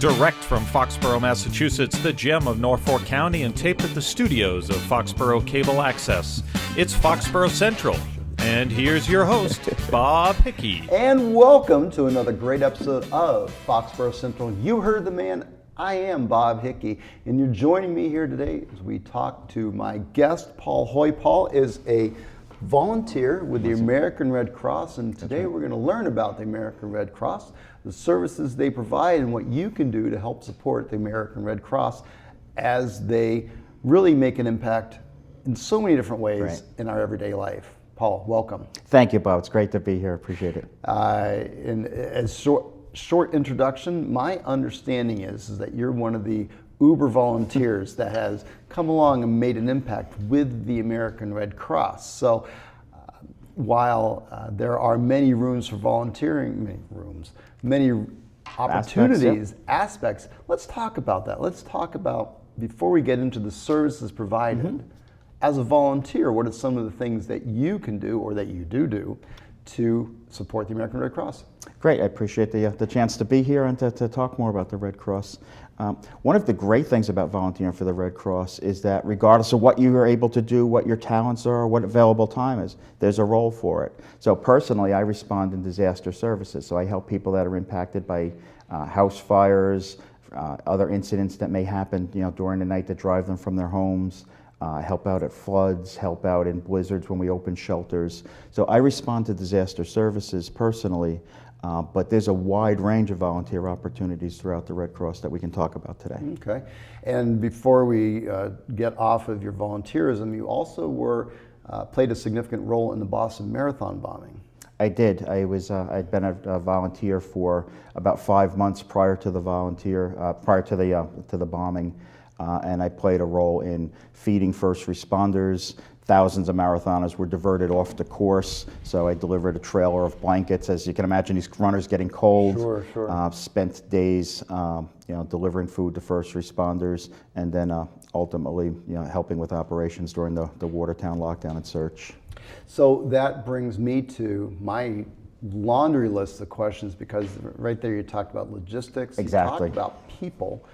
Direct from Foxborough, Massachusetts, the gem of Norfolk County, and taped at the studios of Foxborough Cable Access. It's Foxborough Central. And here's your host, Bob Hickey. And welcome to another great episode of Foxborough Central. You heard the man. I am Bob Hickey, and you're joining me here today as we talk to my guest, Paul Hoy. Paul is a volunteer with the American Red Cross, and today we're going to learn about the American Red Cross, the services they provide, and what you can do to help support the American Red Cross as they really make an impact in so many different ways in our everyday life. Paul, welcome. Thank you, Bob. It's great to be here. Appreciate it. In a short introduction, my understanding is that you're one of the Uber volunteers that has come along and made an impact with the American Red Cross. So while there are many rooms for volunteering, many opportunities, aspects, let's talk about that. Let's talk about, before we get into the services provided, as a volunteer, what are some of the things that you can do or that you do to support the American Red Cross? Great. I appreciate the chance to be here and to talk more about the Red Cross. One of the great things about volunteering for the Red Cross is that regardless of what you are able to do, what your talents are, what available time is, there's a role for it. So personally, I respond in disaster services. So I help people that are impacted by house fires, other incidents that may happen during the night that drive them from their homes. Help out at floods, help out in blizzards when we open shelters. So I respond to disaster services personally, but there's a wide range of volunteer opportunities throughout the Red Cross that we can talk about today. Okay. And before we get off of your volunteerism, you also played a significant role in the Boston Marathon bombing. I did. I'd been a volunteer for about 5 months prior to the bombing. And I played a role in feeding first responders. Thousands of marathoners were diverted off the course, so I delivered a trailer of blankets. As you can imagine, these runners getting cold. Sure. Spent days, delivering food to first responders, and then ultimately, helping with operations during the Watertown lockdown and search. So that brings me to my laundry list of questions, because right there you talked about logistics. Exactly. You talked about people.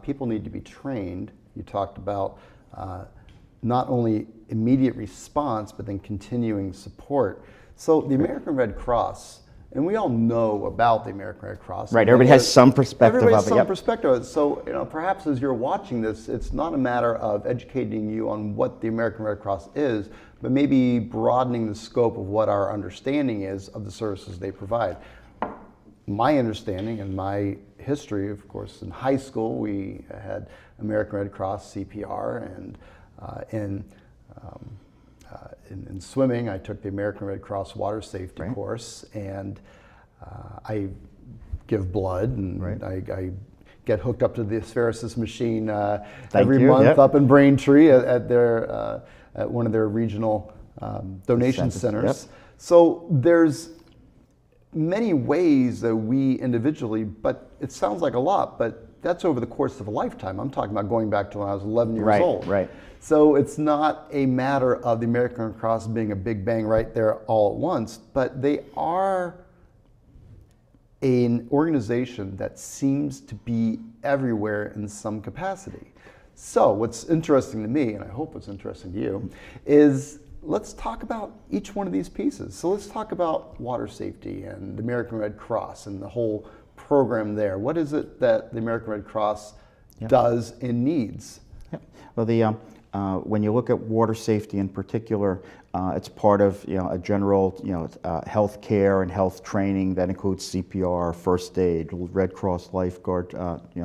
People need to be trained. You talked about not only immediate response, but then continuing support. So the American Red Cross, and we all know about the American Red Cross. Right, everybody has some perspective of it. Everybody has some perspective. So perhaps as you're watching this, it's not a matter of educating you on what the American Red Cross is, but maybe broadening the scope of what our understanding is of the services they provide. My understanding and my history, of course, in high school we had American Red Cross CPR, and in swimming I took the American Red Cross water safety course, and I give blood, and I get hooked up to the asphyrosis machine every month up in Braintree at one of their regional donation centers. So there's many ways that we individually, but it sounds like a lot, but that's over the course of a lifetime. I'm talking about going back to when I was 11 years old. Right. So it's not a matter of the American Red Cross being a big bang right there all at once, but they are an organization that seems to be everywhere in some capacity. So what's interesting to me, and I hope what's interesting to you, is let's talk about each one of these pieces. So let's talk about water safety and the American Red Cross and the whole program there. What is it that the American Red Cross does and needs? Well, when you look at water safety in particular, it's part of a general health care and health training that includes CPR, first aid, Red Cross lifeguard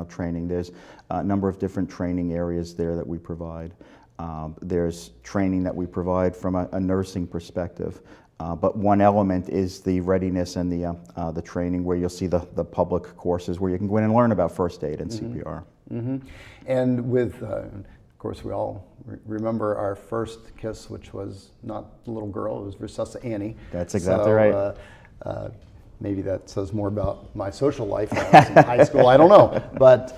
training. There's a number of different training areas there that we provide. There's training that we provide from a nursing perspective, but one element is the readiness and the training where you'll see the public courses where you can go in and learn about first aid and CPR. And with, of course, we all remember our first kiss, which was not the little girl, it was Resusci Annie. That's exactly right. Maybe that says more about my social life when I was in high school. I don't know, but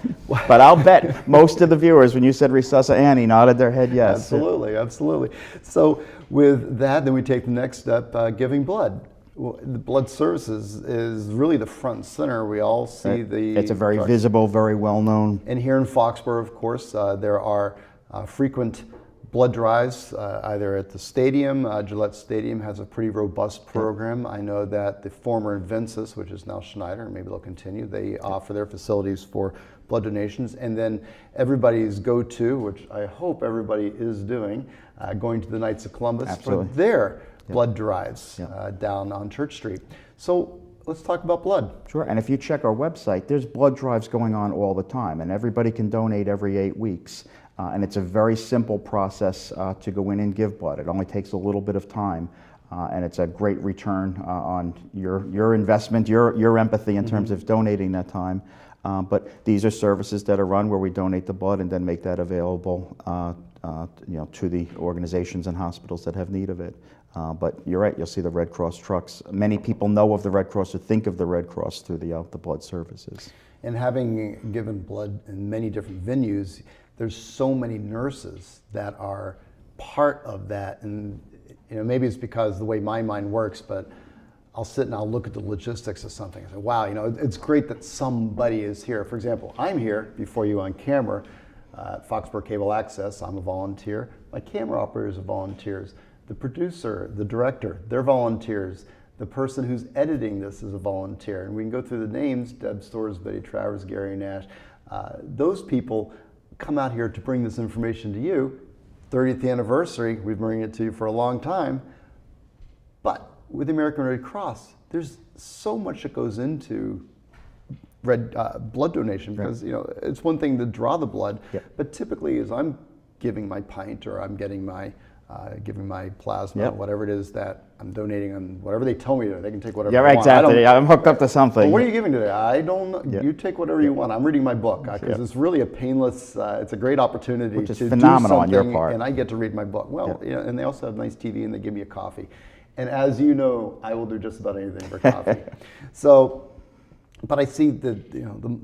I'll bet most of the viewers, when you said Resusci Annie, nodded their head yes. Absolutely. So with that, then we take the next step, giving blood. Well, the blood services is really the front and center. We all see It's a very visible, very well-known. And here in Foxborough, of course, there are frequent blood drives, either at the stadium. Gillette Stadium has a pretty robust program. I know that the former Invencis, which is now Schneider, and maybe they'll continue, they offer their facilities for blood donations. And then everybody's go-to, which I hope everybody is doing, going to the Knights of Columbus Absolutely. for their blood drives down on Church Street. So let's talk about blood. Sure, and if you check our website, there's blood drives going on all the time, and everybody can donate every 8 weeks. And it's a very simple process to go in and give blood. It only takes a little bit of time, and it's a great return on your investment, your empathy in terms of donating that time. But these are services that are run where we donate the blood and then make that available to the organizations and hospitals that have need of it. But you're right, you'll see the Red Cross trucks. Many people know of the Red Cross or think of the Red Cross through the blood services. And having given blood in many different venues, there's so many nurses that are part of that. And maybe it's because the way my mind works, but I'll sit and I'll look at the logistics of something and say, wow, it's great that somebody is here. For example, I'm here before you on camera at Foxborough Cable Access. I'm a volunteer. My camera operators are volunteers. The producer, the director, they're volunteers. The person who's editing this is a volunteer. And we can go through the names: Deb Storrs, Betty Travers, Gary Nash. Those people come out here to bring this information to you. 30th anniversary, we've been bringing it to you for a long time. But with the American Red Cross, there's so much that goes into blood donation, because it's one thing to draw the blood, but typically as I'm giving my pint or I'm getting my giving my plasma, whatever it is that I'm donating, on whatever they tell me to, they can take whatever they want. Exactly. I'm hooked up to something. Well, what are you giving today? I don't know. You take whatever you want. I'm reading my book because it's really a painless, it's a great opportunity Which is to phenomenal do on your something, part. and I get to read my book. Well, and they also have nice TV and they give me a coffee. And as you know, I will do just about anything for coffee. So, but I see the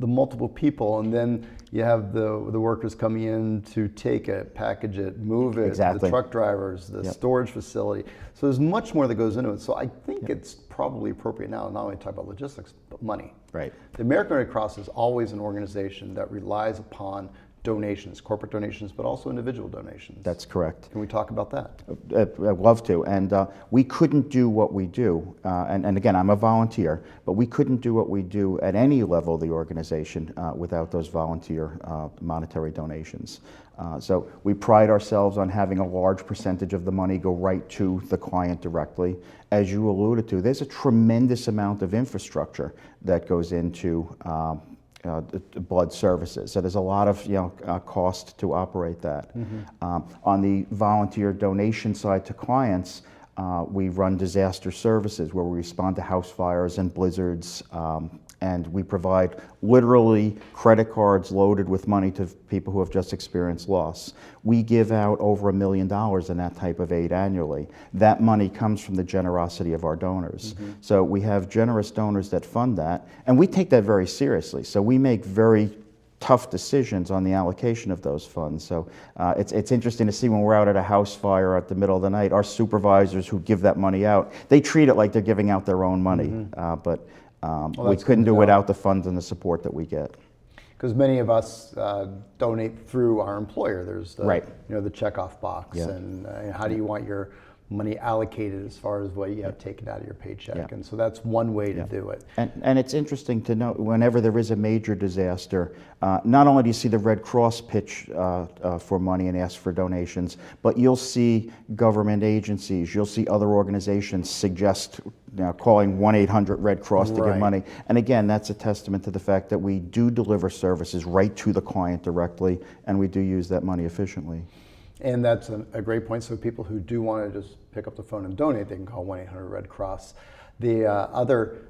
multiple people, and then you have the workers coming in to take it, package it, move it, the truck drivers, the storage facility. So there's much more that goes into it. So I think it's probably appropriate now to not only talk about logistics, but money. Right. The American Red Cross is always an organization that relies upon donations, corporate donations, but also individual donations. That's correct. Can we talk about that? I'd love to. And we couldn't do what we do, and again, I'm a volunteer, but we couldn't do what we do at any level of the organization without those volunteer monetary donations. So we pride ourselves on having a large percentage of the money go right to the client directly. As you alluded to, there's a tremendous amount of infrastructure that goes into blood services. So there's a lot of cost to operate that. On the volunteer donation side to clients, we run disaster services where we respond to house fires and blizzards, and we provide literally credit cards loaded with money to people who have just experienced loss. We give out over $1 million in that type of aid annually. That money comes from the generosity of our donors. So we have generous donors that fund that, and we take that very seriously. So we make very tough decisions on the allocation of those funds. So it's interesting to see when we're out at a house fire at the middle of the night, our supervisors who give that money out, they treat it like they're giving out their own money. But we couldn't do without the funds and the support that we get. Because many of us donate through our employer. There's the, the checkoff box, and how do you want your money allocated as far as what you have taken out of your paycheck. And so that's one way to do it. And it's interesting to note, whenever there is a major disaster, not only do you see the Red Cross pitch for money and ask for donations, but you'll see government agencies, you'll see other organizations suggest calling 1-800-RED Cross to give money. And again, that's a testament to the fact that we do deliver services right to the client directly, and we do use that money efficiently. And that's a great point. So people who do want to just pick up the phone and donate, they can call 1-800-RED Cross. The other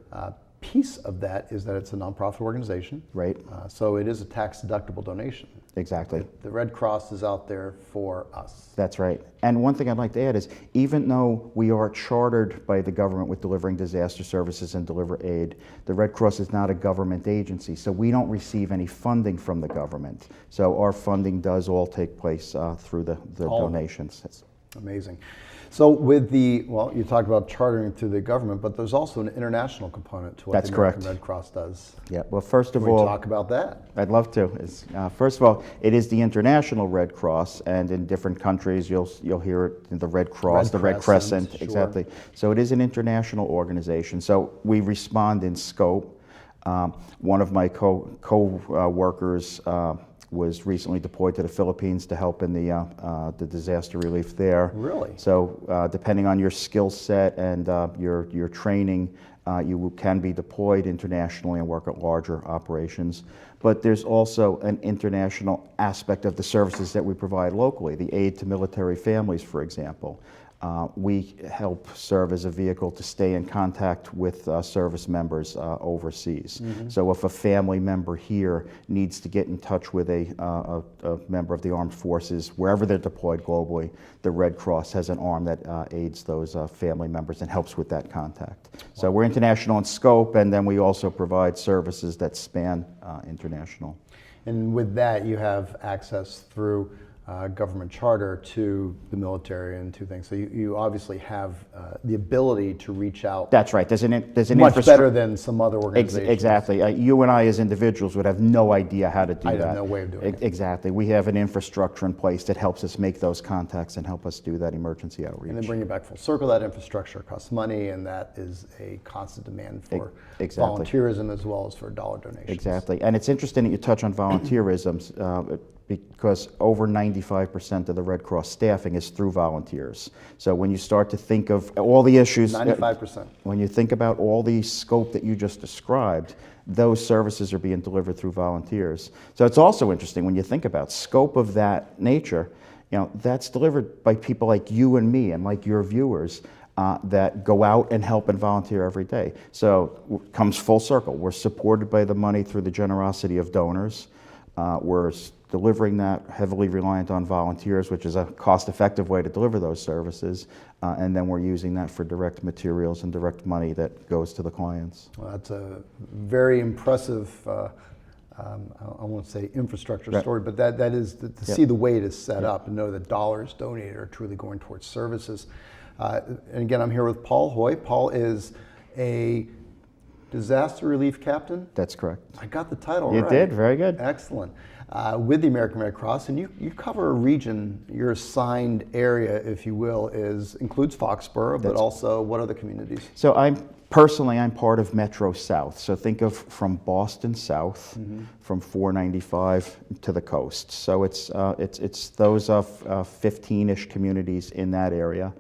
piece of that is that it's a nonprofit organization. Right. So it is a tax-deductible donation. Exactly. The Red Cross is out there for us. That's right. And one thing I'd like to add is, even though we are chartered by the government with delivering disaster services and deliver aid, the Red Cross is not a government agency, so we don't receive any funding from the government. So our funding does all take place through the donations. Amazing. So with well, you talked about chartering through the government, but there's also an international component to what That's the American correct. Red Cross does. Yeah, well, first of Can we all, talk about that? I'd love to. First of all, it is the International Red Cross, and in different countries you'll hear it in the Red Cross, the Red Crescent, sure. exactly. So it is an international organization. So we respond in scope. One of my co-workers was recently deployed to the Philippines to help in the disaster relief there. Really? So depending on your skill set and your training, you can be deployed internationally and work at larger operations. But there's also an international aspect of the services that we provide locally, the aid to military families, for example. We help serve as a vehicle to stay in contact with service members overseas. So if a family member here needs to get in touch with a member of the armed forces, wherever they're deployed globally, the Red Cross has an arm that aids those family members and helps with that contact. So we're international in scope, and then we also provide services that span international. And with that, you have access through government charter to the military and to things. So you obviously have the ability to reach out. That's right. There's an much better than some other organizations. Exactly. You and I as individuals would have no idea how to do that. I have no way of doing it. Exactly. We have an infrastructure in place that helps us make those contacts and help us do that emergency outreach. And then bring it back full circle. That infrastructure costs money, and that is a constant demand for volunteerism as well as for dollar donations. Exactly. And it's interesting that you touch on volunteerism. Because over 95% of the Red Cross staffing is through volunteers. So when you start to think of all the issues, 95%. When you think about all the scope that you just described, those services are being delivered through volunteers. So it's also interesting when you think about scope of that nature, that's delivered by people like you and me and like your viewers that go out and help and volunteer every day. So it comes full circle. We're supported by the money through the generosity of donors. We're delivering that, heavily reliant on volunteers, which is a cost-effective way to deliver those services, and then we're using that for direct materials and direct money that goes to the clients. Well, that's a very impressive, I won't say infrastructure story, but that is to see the way it is set up and know that dollars donated are truly going towards services. And again, I'm here with Paul Hoy. Paul is a disaster relief captain. That's correct. I got the title right. You did, very good. Excellent. With the American Red Cross, and you cover a region, your assigned area, if you will, includes Foxborough, but also what other communities? So I'm part of Metro South. So think of from Boston South, from 495 to the coast. So it's those 15-ish communities in that area,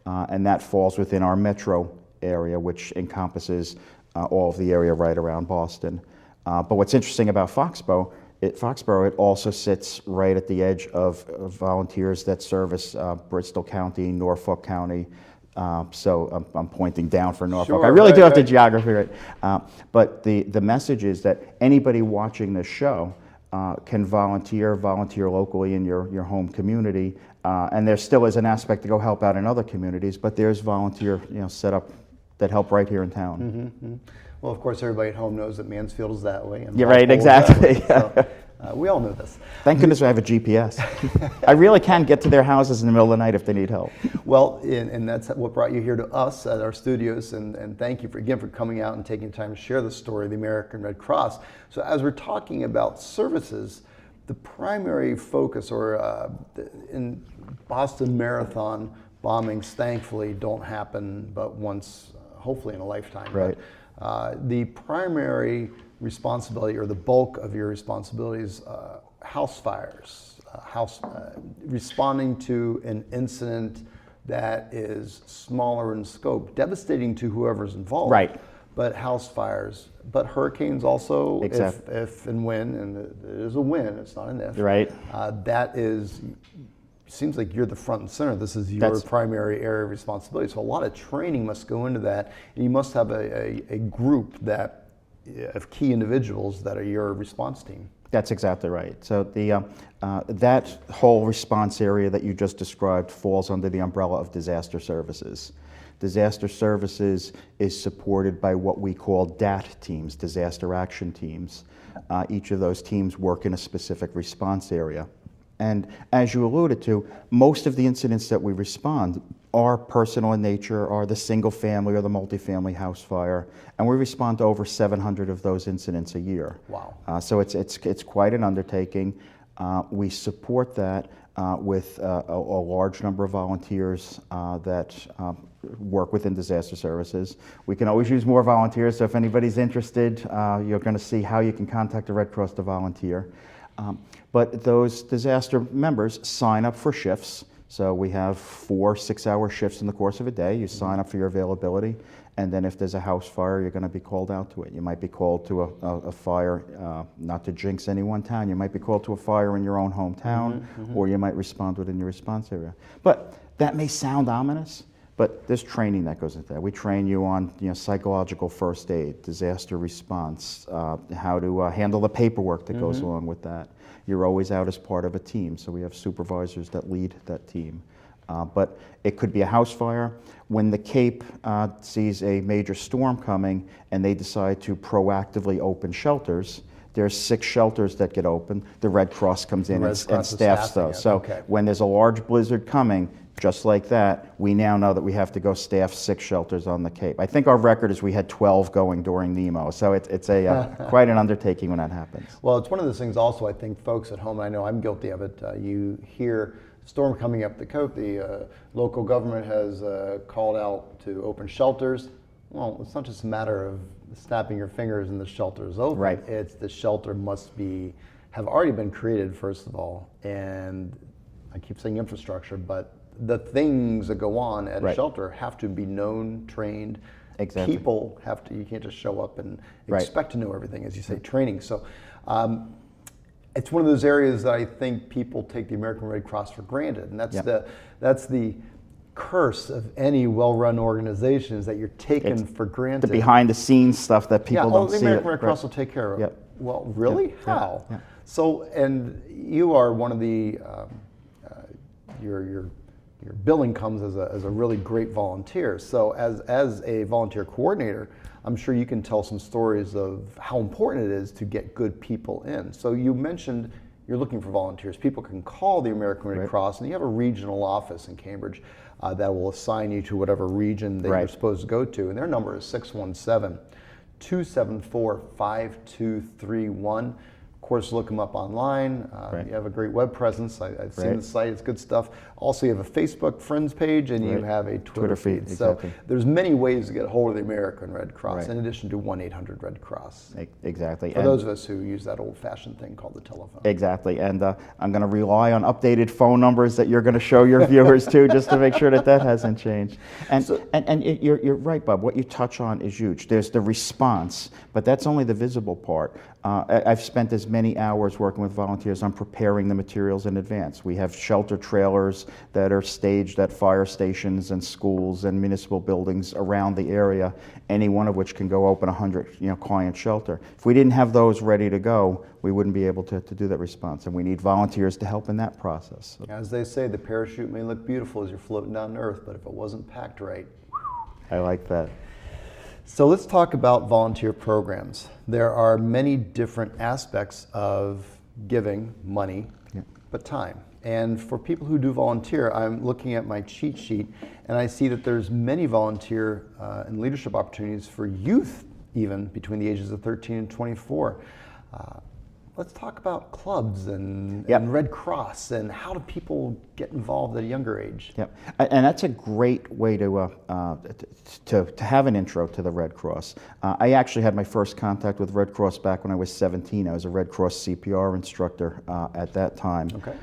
and that falls within our metro area, which encompasses all of the area right around Boston. But what's interesting about Foxborough, it also sits right at the edge of volunteers that service Bristol County, Norfolk County. So I'm pointing down for Norfolk. Sure, I really do have the geography right. But the message is that anybody watching this show can volunteer locally in your home community. And there still is an aspect to go help out in other communities, but there's volunteer set up that help right here in town. Well, of course, everybody at home knows that Mansfield is that way. And you're right, exactly. So, we all know this. Thank goodness I have a GPS. I really can get to their houses in the middle of the night if they need help. Well, and that's what brought you here to us at our studios, and thank you again for coming out and taking time to share the story of the American Red Cross. So as we're talking about services, the primary focus, or in Boston Marathon bombings, thankfully don't happen but once, hopefully in a lifetime. Right. But, the primary responsibility, or the bulk of your responsibilities, house fires, responding to an incident that is smaller in scope, devastating to whoever's involved. Right. But house fires, but hurricanes also, exactly. if and when, and it is a when, it's not an if. Right. That seems like you're the front and center. This is your primary area of responsibility. So a lot of training must go into that, and you must have a group of key individuals that are your response team. That's exactly right. So that whole response area that you just described falls under the umbrella of disaster services. Disaster services is supported by what we call DAT teams, disaster action teams. Each of those teams work in a specific response area. And as you alluded to, most of the incidents that we respond are personal in nature, are the single family or the multifamily house fire, and we respond to over 700 of those incidents a year. Wow. So it's quite an undertaking. We support that with a large number of volunteers that work within disaster services. We can always use more volunteers, so if anybody's interested, you're going to see how you can contact the Red Cross to volunteer. But those disaster members sign up for shifts. So we have 4 6-hour shifts in the course of a day. You sign up for your availability, and then if there's a house fire, you're going to be called out to it. You might be called to a fire, not to jinx any one town, you might be called to a fire in your own hometown, or you might respond within your response area. But that may sound ominous, but there's training that goes into that. We train you on psychological first aid, disaster response, how to handle the paperwork that goes along with that. You're always out as part of a team, so we have supervisors that lead that team. But it could be a house fire. When the Cape sees a major storm coming and they decide to proactively open shelters, there's 6 shelters that get open. The Red Cross comes in and staffs those. So when there's a large blizzard coming, just like that, we now know that we have to go staff 6 shelters on the Cape. I think our record is we had 12 going during Nemo, so it's a quite an undertaking when that happens. Well, it's one of those things also, I think folks at home, I know I'm guilty of it, you hear storm coming up the coast, the local government has called out to open shelters. Well, it's not just a matter of snapping your fingers and the shelter is open. Right. It's the shelter must have already been created, first of all, and I keep saying infrastructure, but the things that go on at a shelter have to be known, trained. Exactly. People have to, you can't just show up and expect to know everything, as you say, training. So it's one of those areas that I think people take the American Red Cross for granted. And that's the curse of any well-run organization, is that you're taken for granted. The behind the scenes stuff that people don't see. The American Red Cross will take care of it. Well, really? How? Yeah. So, and you are one of the, your billing comes as a really great volunteer. So as a volunteer coordinator, I'm sure you can tell some stories of how important it is to get good people in. So you mentioned you're looking for volunteers. People can call the American Red Cross, and you have a regional office in Cambridge that will assign you to whatever region that you're supposed to go to. And their number is 617-274-5231. Of course, look them up online. You have a great web presence. I've seen the site, it's good stuff. Also, you have a Facebook friends page, and you have a Twitter feed. Exactly. So there's many ways to get a hold of the American Red Cross, in addition to 1-800-RED-CROSS. Exactly. For those of us who use that old-fashioned thing called the telephone. Exactly, and I'm going to rely on updated phone numbers that you're going to show your viewers too, just to make sure that hasn't changed. And you're right, Bob. What you touch on is huge. There's the response, but that's only the visible part. I've spent as many hours working with volunteers on preparing the materials in advance. We have shelter trailers that are staged at fire stations and schools and municipal buildings around the area, any one of which can go open 100 client shelter. If we didn't have those ready to go, we wouldn't be able to do that response, and we need volunteers to help in that process. So. As they say, the parachute may look beautiful as you're floating down to earth, but if it wasn't packed right. I like that. So let's talk about volunteer programs. There are many different aspects of giving money, but time. And for people who do volunteer, I'm looking at my cheat sheet, and I see that there's many volunteer and leadership opportunities for youth, even between the ages of 13 and 24. Let's talk about clubs and Red Cross, and how do people get involved at a younger age? Yep, and that's a great way to have an intro to the Red Cross. I actually had my first contact with Red Cross back when I was 17. I was a Red Cross CPR instructor at that time. Okay.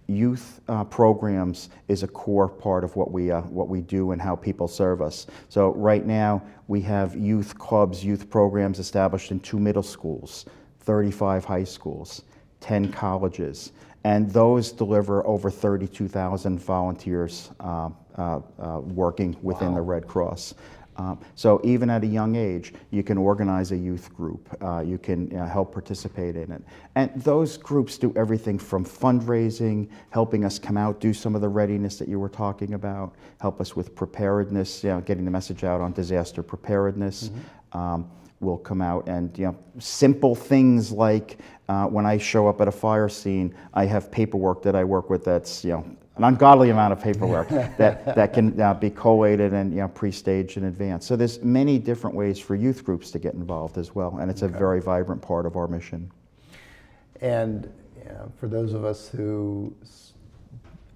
Youth programs is a core part of what we do and how people serve us. So right now we have youth clubs, youth programs established in 2 middle schools, 35 high schools, 10 colleges, and those deliver over 32,000 volunteers working within the Red Cross. So even at a young age, you can organize a youth group, you can help participate in it. And those groups do everything from fundraising, helping us come out, do some of the readiness that you were talking about, help us with preparedness, getting the message out on disaster preparedness. Will come out, and simple things like when I show up at a fire scene, I have paperwork that I work with that's an ungodly amount of paperwork that can be collated and pre-staged in advance. So there's many different ways for youth groups to get involved as well, and it's a very vibrant part of our mission. And for those of us who,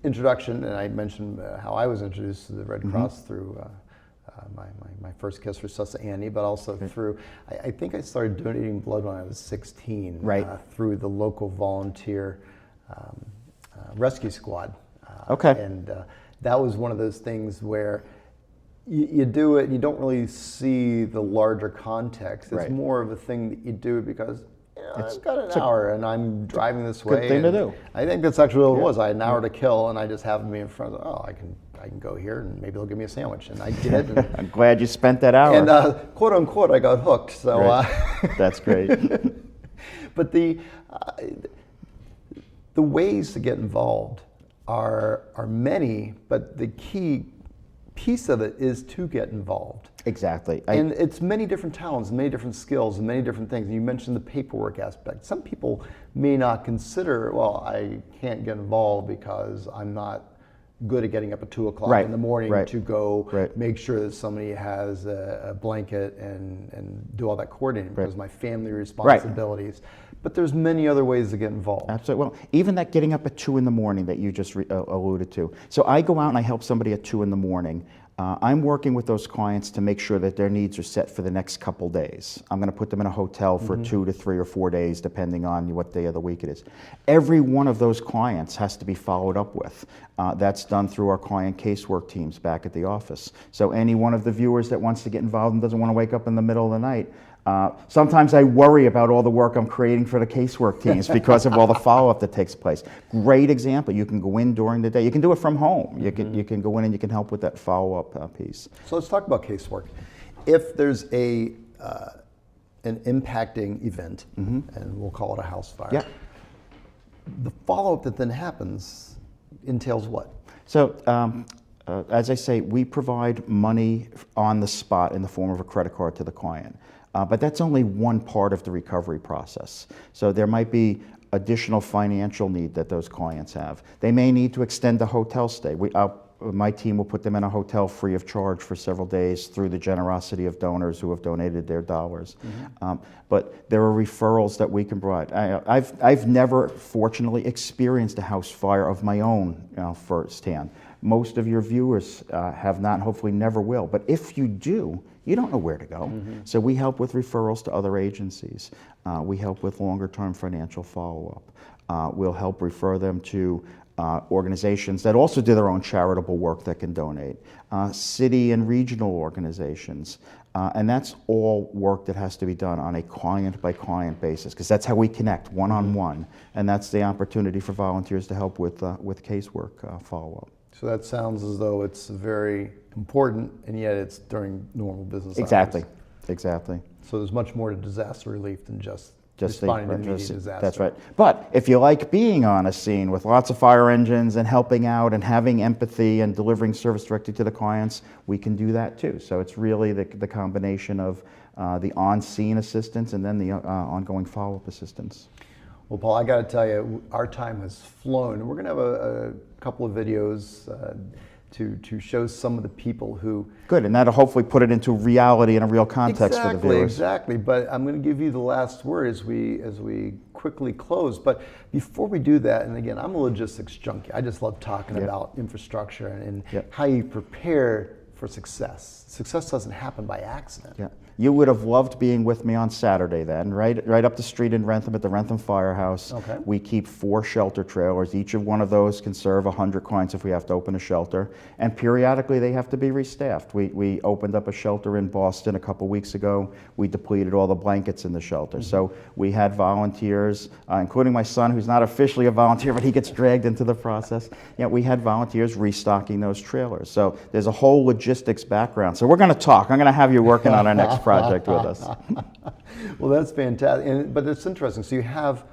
introduction, and I mentioned how I was introduced to the Red Cross through my first kiss for Sussa Annie, but also through, I think I started donating blood when I was 16, through the local volunteer rescue squad. And that was one of those things where you do it and you don't really see the larger context. It's more of a thing that you do because I've got an hour and I'm driving this way. Good thing to do. I think that's actually what it was. I had an hour to kill and I just happened to be in front of, I can go here and maybe they'll give me a sandwich. And I did. And, I'm glad you spent that hour. And quote unquote, I got hooked. So that's great. But the ways to get involved are many, but the key piece of it is to get involved. Exactly. And it's many different talents, many different skills, and many different things. And you mentioned the paperwork aspect. Some people may not consider, well, I can't get involved because I'm not good at getting up at 2 o'clock in the morning to go make sure that somebody has a blanket and do all that coordinating because of my family responsibilities. But there's many other ways to get involved. Absolutely. Well, even that getting up at 2 in the morning that you just alluded to. So I go out and I help somebody at 2 in the morning. I'm working with those clients to make sure that their needs are set for the next couple days. I'm going to put them in a hotel for 2 to 3 or 4 days, depending on what day of the week it is. Every one of those clients has to be followed up with. That's done through our client casework teams back at the office. So any one of the viewers that wants to get involved and doesn't want to wake up in the middle of the night, sometimes I worry about all the work I'm creating for the casework teams because of all the follow-up that takes place. Great example. You can go in during the day. You can do it from home. You can go in and you can help with that follow-up piece. So let's talk about casework. If there's an impacting event, and we'll call it a house fire, the follow-up that then happens entails what? So as I say, we provide money on the spot in the form of a credit card to the client. But that's only one part of the recovery process. So there might be additional financial need that those clients have. They may need to extend the hotel stay. My team will put them in a hotel free of charge for several days through the generosity of donors who have donated their dollars. But there are referrals that we can provide. I've never, fortunately, experienced a house fire of my own firsthand. Most of your viewers have not, hopefully never will. But if you do, you don't know where to go. So we help with referrals to other agencies. We help with longer-term financial follow-up. We'll help refer them to organizations that also do their own charitable work that can donate, city and regional organizations. And that's all work that has to be done on a client-by-client basis, because that's how we connect one-on-one. And that's the opportunity for volunteers to help with casework follow-up. So that sounds as though it's very important, and yet it's during normal business Exactly. hours. Exactly. So there's much more to disaster relief than just responding to immediate disaster. That's right. But if you like being on a scene with lots of fire engines and helping out and having empathy and delivering service directly to the clients, we can do that too. So it's really the combination of the on-scene assistance and then the ongoing follow-up assistance. Well, Paul, I got to tell you, our time has flown. We're going to have a couple of videos to show some of the people who... Good, and that'll hopefully put it into reality and a real context for the viewers. Exactly, but I'm going to give you the last word as we quickly close. But before we do that, and again, I'm a logistics junkie. I just love talking about infrastructure and how you prepare for success. Success doesn't happen by accident. Yeah. You would have loved being with me on Saturday then, right up the street in Rentham at the Rentham Firehouse. Okay. We keep 4 shelter trailers. Each of one of those can serve 100 clients if we have to open a shelter. And periodically they have to be restaffed. We opened up a shelter in Boston a couple weeks ago. We depleted all the blankets in the shelter. So we had volunteers, including my son, who's not officially a volunteer, but he gets dragged into the process. We had volunteers restocking those trailers. So there's a whole logistics background. So we're going to talk. I'm going to have you working on our next project with us. Well, that's fantastic. But it's interesting. So you have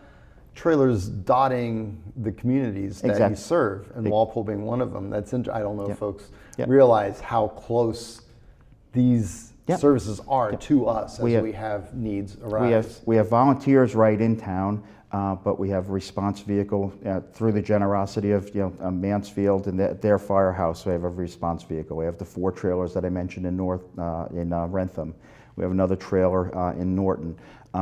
trailers dotting the communities that you serve, and Walpole being one of them. That's I don't know if folks realize how close these Yep. services are to us as We have- we have needs arise. We have volunteers right in town, but we have a response vehicle through the generosity of Mansfield and their firehouse. We have a response vehicle. We have the 4 trailers that I mentioned in Rentham. We have another trailer in Norton.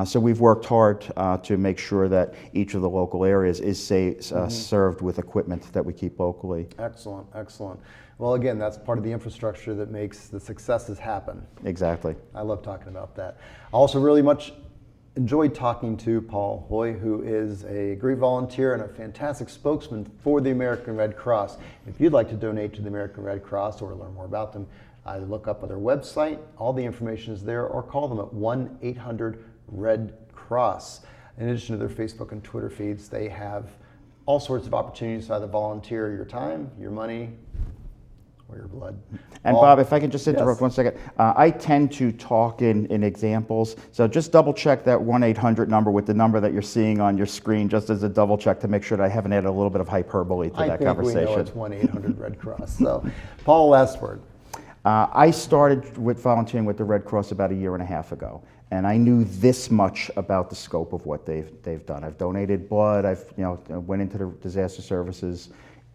So we've worked hard to make sure that each of the local areas is served with equipment that we keep locally. Excellent, excellent. Well, again, that's part of the infrastructure that makes the successes happen. Exactly. I love talking about that. I also really much enjoyed talking to Paul Hoy, who is a great volunteer and a fantastic spokesman for the American Red Cross. If you'd like to donate to the American Red Cross or learn more about them, either look up at their website, all the information is there, or call them at 1-800-RED-CROSS. In addition to their Facebook and Twitter feeds, they have all sorts of opportunities to either volunteer your time, your money, or your blood. And Bob, if I can just interrupt Yes. 1 second. I tend to talk in examples, so just double check that 1-800 number with the number that you're seeing on your screen, just as a double check to make sure that I haven't added a little bit of hyperbole to that conversation. I think we know it's 1-800-RED-CROSS. So, Paul, last word. I started with volunteering with the Red Cross about 1.5 years ago, and I knew this much about the scope of what they've done. I've donated blood. Went into the disaster services.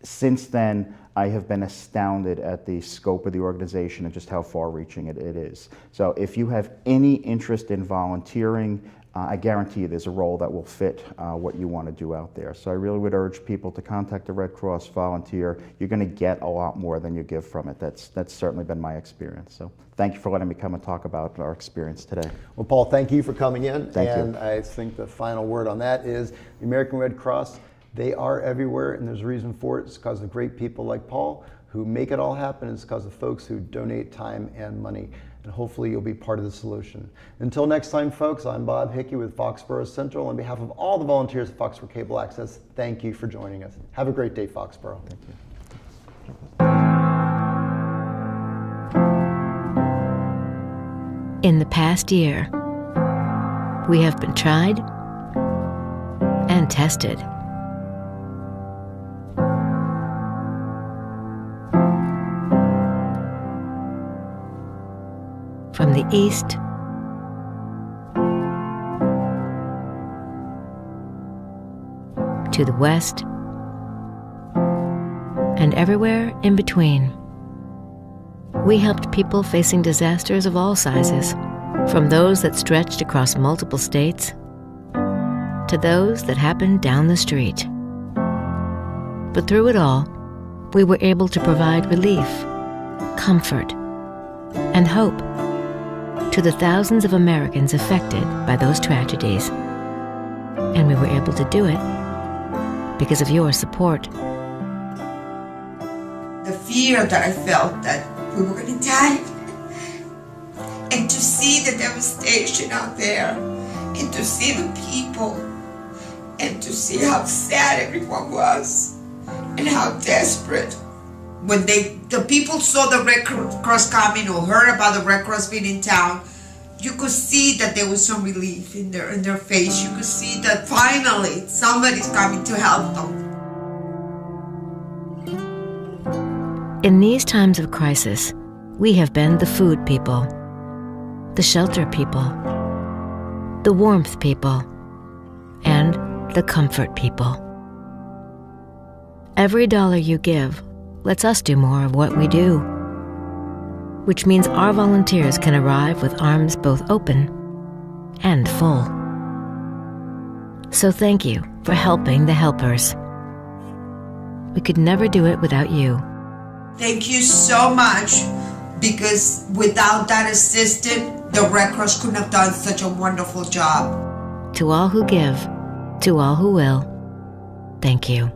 Since then, I have been astounded at the scope of the organization and just how far-reaching it is. So if you have any interest in volunteering, I guarantee you there's a role that will fit what you want to do out there. So I really would urge people to contact the Red Cross, volunteer. You're going to get a lot more than you give from it. That's certainly been my experience. So thank you for letting me come and talk about our experience today. Well, Paul, thank you for coming in. Thank you. And I think the final word on that is the American Red Cross, they are everywhere, and there's a reason for it. It's because of great people like Paul who make it all happen. It's because of folks who donate time and money. And hopefully you'll be part of the solution. Until next time, folks, I'm Bob Hickey with Foxborough Central. On behalf of all the volunteers at Foxborough Cable Access, thank you for joining us. Have a great day, Foxborough. Thank you. In the past year, we have been tried and tested. From the east to the west and everywhere in between, we helped people facing disasters of all sizes, from those that stretched across multiple states to those that happened down the street. But through it all, we were able to provide relief, comfort, and hope to the thousands of Americans affected by those tragedies. And we were able to do it because of your support. The fear that I felt that we were going to die, and to see the devastation out there, and to see the people, and to see how sad everyone was, and how desperate. When the people saw the Red Cross coming or heard about the Red Cross being in town, you could see that there was some relief in their face. You could see that finally somebody's coming to help them. In these times of crisis, we have been the food people, the shelter people, the warmth people, and the comfort people. Every dollar you give lets us do more of what we do, which means our volunteers can arrive with arms both open and full. So thank you for helping the helpers. We could never do it without you. Thank you so much, because without that assistance, the Red Cross couldn't have done such a wonderful job. To all who give, to all who will, thank you.